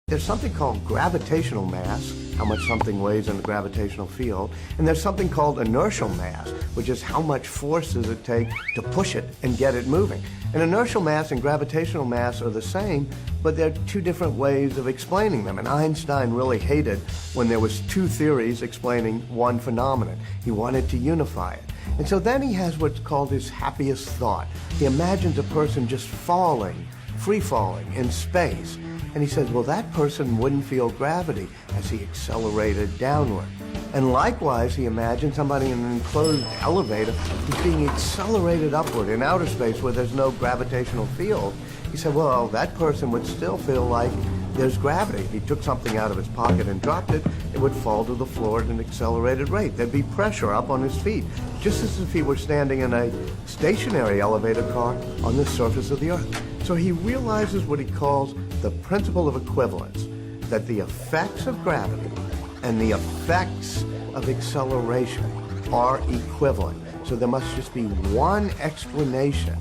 There's something called gravitational mass, how much something weighs in the gravitational field, and there's something called inertial mass, which is how much force does it take to push it and get it moving. And inertial mass and gravitational mass are the same, but they're two different ways of explaining them. And Einstein really hated when there was two theories explaining one phenomenon. He wanted to unify it. And so then he has what's called his happiest thought. He imagines a person just falling, free falling in space. And he says, well, that person wouldn't feel gravity as he accelerated downward. And likewise, he imagined somebody in an enclosed elevator who's being accelerated upward in outer space where there's no gravitational field. He said, well, that person would still feel like there's gravity. If he took something out of his pocket and dropped it, it would fall to the floor at an accelerated rate. There'd be pressure up on his feet, just as if he were standing in a stationary elevator car on the surface of the Earth. So he realizes what he calls the principle of equivalence, that the effects of gravity and the effects of acceleration are equivalent. So there must just be one explanation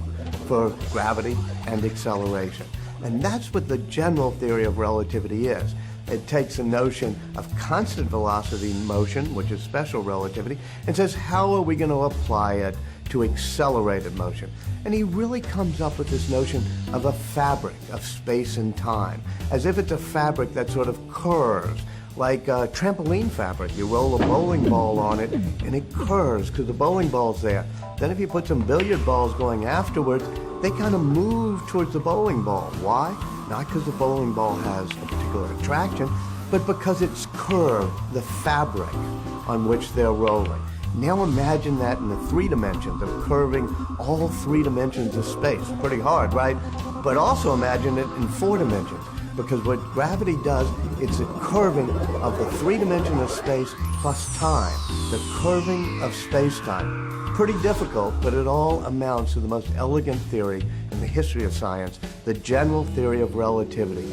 for gravity and acceleration. And that's what the general theory of relativity is. It takes a notion of constant velocity motion, which is special relativity, and says, how are we going to apply it to accelerated motion? And he really comes up with this notion of a fabric of space and time, as if it's a fabric that sort of curves, like a trampoline fabric. You roll a bowling ball on it, and it curves because the bowling ball's there. Then if you put some billiard balls going afterwards, they kind of move towards the bowling ball. Why? Not because the bowling ball has a particular attraction, but because it's curved, the fabric on which they're rolling. Now imagine that in the 3 dimensions of curving all 3 dimensions of space. Pretty hard, right? But also imagine it in 4 dimensions, because what gravity does, it's a curving of the 3 dimensions of space plus time, the curving of space-time. Pretty difficult, but it all amounts to the most elegant theory in the history of science, the general theory of relativity.